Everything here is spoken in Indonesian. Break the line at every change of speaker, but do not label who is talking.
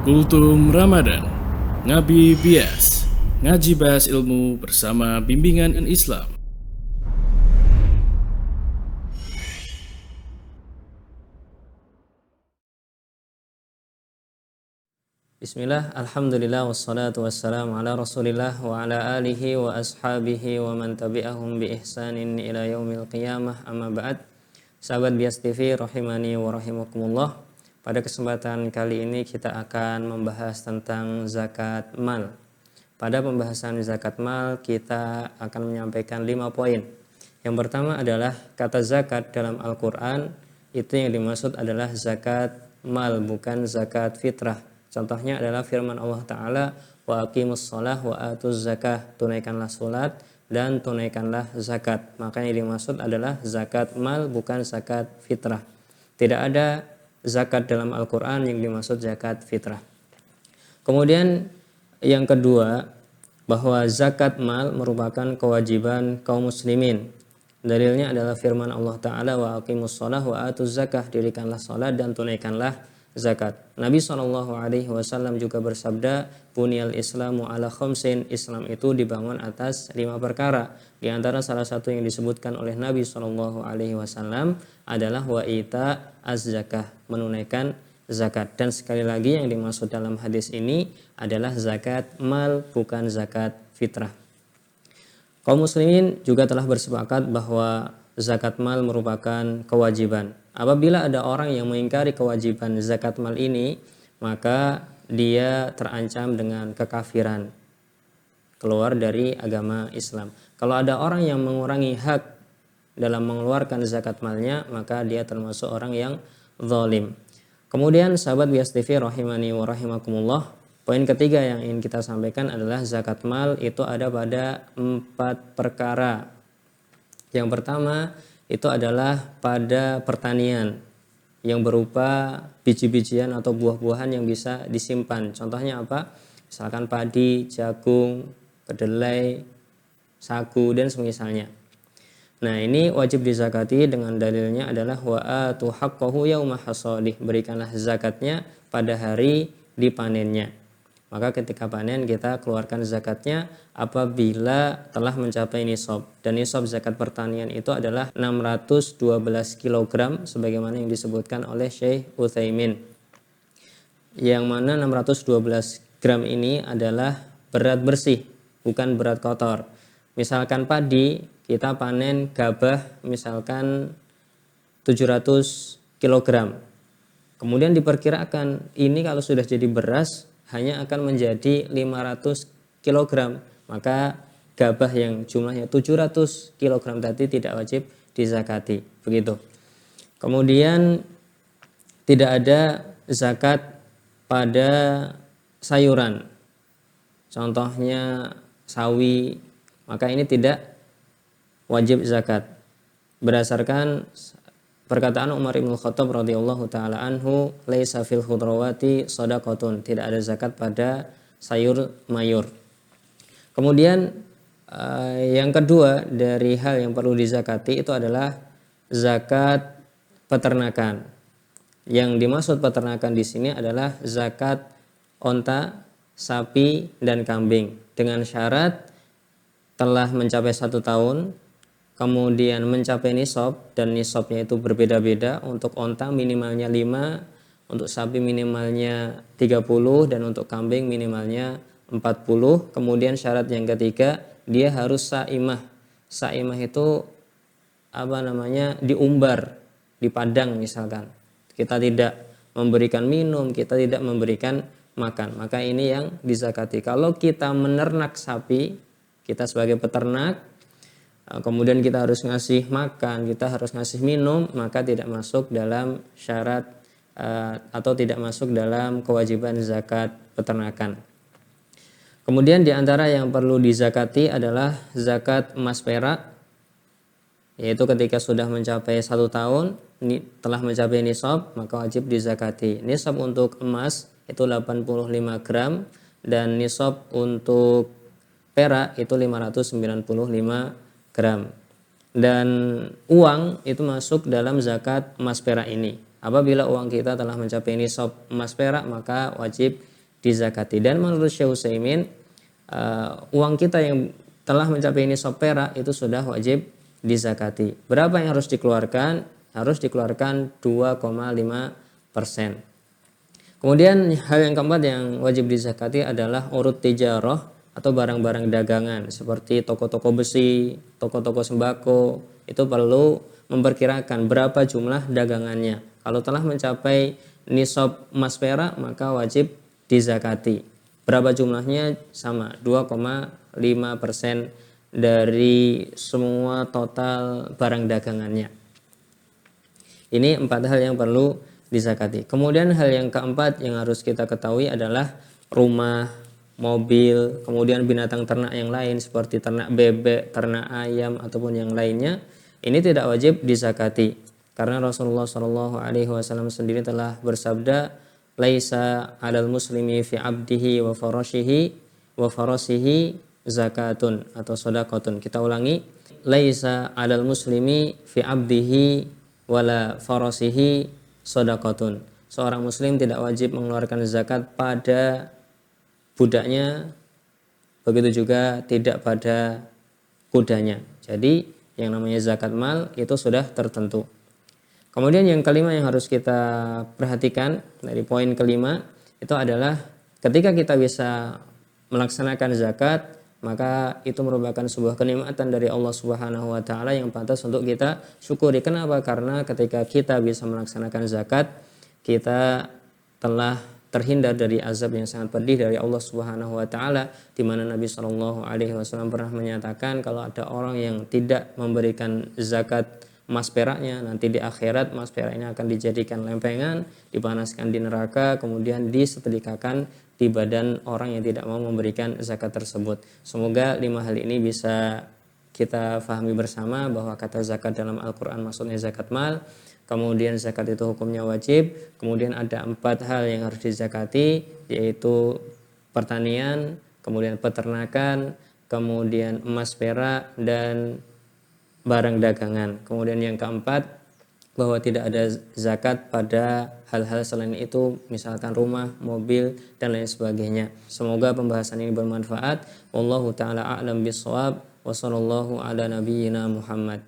Kultum Ramadan, Ngabi Bias, ngaji bahas ilmu bersama bimbingan Islam.
Bismillah, alhamdulillah, wassalatu wassalamu ala rasulillah wa ala alihi wa ashabihi wa man tabi'ahum bi ihsanin ila yaumil qiyamah, amma ba'd. Sahabat Bias TV rahimani wa rahimakumullah. Pada kesempatan kali ini kita akan membahas tentang zakat mal. Pada pembahasan zakat mal kita akan menyampaikan 5 poin. Yang pertama adalah kata zakat dalam Al-Quran itu yang dimaksud adalah zakat mal, bukan zakat fitrah. Contohnya adalah firman Allah Ta'ala, wa aqimus shalah wa atuz zakah, tunaikanlah salat dan tunaikanlah zakat. Maka yang dimaksud adalah zakat mal, bukan zakat fitrah. Tidak ada zakat dalam Al-Quran yang dimaksud zakat fitrah. Kemudian yang kedua, bahwa zakat mal merupakan kewajiban kaum muslimin. Dalilnya adalah firman Allah Ta'ala, wa aqimus shalah wa atuz zakah, dirikanlah salat dan tunaikanlah zakat. Nabi SAW juga bersabda, bunyal islamu ala khamsin, Islam itu dibangun atas 5 perkara. Di antara salah satu yang disebutkan oleh Nabi SAW adalah wa ita az-zakah, menunaikan zakat. Dan sekali lagi yang dimaksud dalam hadis ini adalah zakat mal, bukan zakat fitrah. Kaum muslimin juga telah bersepakat bahwa zakat mal merupakan kewajiban. Apabila ada orang yang mengingkari kewajiban zakat mal ini, maka dia terancam dengan kekafiran, keluar dari agama Islam. Kalau ada orang yang mengurangi hak dalam mengeluarkan zakat malnya, maka dia termasuk orang yang zalim. Kemudian sahabat Bias TV rahimani wa rahimakumullah, poin ketiga yang ingin kita sampaikan adalah zakat mal itu ada pada 4 perkara. Yang pertama itu adalah pada pertanian yang berupa biji-bijian atau buah-buahan yang bisa disimpan. Contohnya apa? Misalkan padi, jagung, kedelai, sagu dan semisalnya. Nah, ini wajib dizakati dengan dalilnya adalah wa atu haqqahu yauma hasadih, berikanlah zakatnya pada hari dipanennya. Maka ketika panen kita keluarkan zakatnya apabila telah mencapai nisab. Dan nisab zakat pertanian itu adalah 612 kg sebagaimana yang disebutkan oleh Syekh Utsaimin. Yang mana 612 gram ini adalah berat bersih, bukan berat kotor. Misalkan padi, kita panen gabah misalkan 700 kg. Kemudian diperkirakan ini kalau sudah jadi beras hanya akan menjadi 500 kg, maka gabah yang jumlahnya 700 kg tadi tidak wajib dizakati, begitu. Kemudian tidak ada zakat pada sayuran, contohnya sawi, maka ini tidak wajib zakat. Berdasarkan perkataan Umar bin Khattab radhiyallahu taala anhu, laisa fil khudrawati shadaqatun, tidak ada zakat pada sayur mayur. Kemudian yang kedua dari hal yang perlu dizakati itu adalah zakat peternakan. Yang dimaksud peternakan di sini adalah zakat onta, sapi dan kambing dengan syarat telah mencapai 1 tahun, kemudian mencapai nisab, dan nisabnya itu berbeda-beda. Untuk onta minimalnya 5, untuk sapi minimalnya 30, dan untuk kambing minimalnya 40. Kemudian syarat yang ketiga, dia harus saimah. Saimah itu diumbar, dipadang misalkan. Kita tidak memberikan minum, kita tidak memberikan makan. Maka ini yang dizakati. Kalau kita menernak sapi, kita sebagai peternak, kemudian kita harus ngasih makan, kita harus ngasih minum, maka tidak masuk dalam syarat atau tidak masuk dalam kewajiban zakat peternakan. Kemudian di antara yang perlu dizakati adalah zakat emas perak, yaitu ketika sudah mencapai 1 tahun, telah mencapai nisab, maka wajib dizakati. Nisab untuk emas itu 85 gram, dan nisab untuk perak itu 595 gram. Dan uang itu masuk dalam zakat emas perak ini. Apabila uang kita telah mencapai nisab emas perak, maka wajib dizakati. Dan menurut Syekh Utsaimin, uang kita yang telah mencapai nisab perak itu sudah wajib dizakati. Berapa yang harus dikeluarkan? Harus dikeluarkan 2,5%. Kemudian hal yang keempat yang wajib dizakati adalah urut tijarah atau barang-barang dagangan seperti toko-toko besi, toko-toko sembako. Itu perlu memperkirakan berapa jumlah dagangannya. Kalau telah mencapai nisab emas perak maka wajib dizakati. Berapa jumlahnya? Sama, 2,5% dari semua total barang dagangannya. Ini 4 hal yang perlu dizakati. Kemudian hal yang keempat yang harus kita ketahui adalah rumah, mobil, kemudian binatang ternak yang lain seperti ternak bebek, ternak ayam ataupun yang lainnya. Ini tidak wajib dizakati karena Rasulullah Shallallahu Alaihi Wasallam sendiri telah bersabda, "Laisa 'alal muslimi fi 'abdihi wa farasihi zakatun atau shadaqatun." Kita ulangi, "Laisa 'alal muslimi fi 'abdihi wala farasihi shadaqatun." Seorang muslim tidak wajib mengeluarkan zakat pada budaknya, begitu juga tidak pada kudanya. Jadi yang namanya zakat mal itu sudah tertentu. Kemudian yang kelima yang harus kita perhatikan dari poin kelima itu adalah ketika kita bisa melaksanakan zakat, maka itu merupakan sebuah kenikmatan dari Allah Subhanahu wa taala yang pantas untuk kita syukuri. Kenapa? Karena ketika kita bisa melaksanakan zakat, kita telah terhindar dari azab yang sangat pedih dari Allah Subhanahu wa taala, di mana Nabi Shallallahu alaihi wasallam pernah menyatakan kalau ada orang yang tidak memberikan zakat emas peraknya, nanti di akhirat emas perak ini akan dijadikan lempengan, dipanaskan di neraka, kemudian disetrikakan di badan orang yang tidak mau memberikan zakat tersebut. Semoga 5 hal ini bisa kita fahami bersama bahwa kata zakat dalam Al-Quran maksudnya zakat mal, kemudian zakat itu hukumnya wajib, kemudian ada 4 hal yang harus dizakati, yaitu pertanian, kemudian peternakan, kemudian emas perak, dan barang dagangan. Kemudian yang keempat, bahwa tidak ada zakat pada hal-hal selain itu, misalkan rumah, mobil, dan lain sebagainya. Semoga pembahasan ini bermanfaat. Wallahu ta'ala a'lam bishawab. Wa sallallahu ala nabiyyina Muhammad.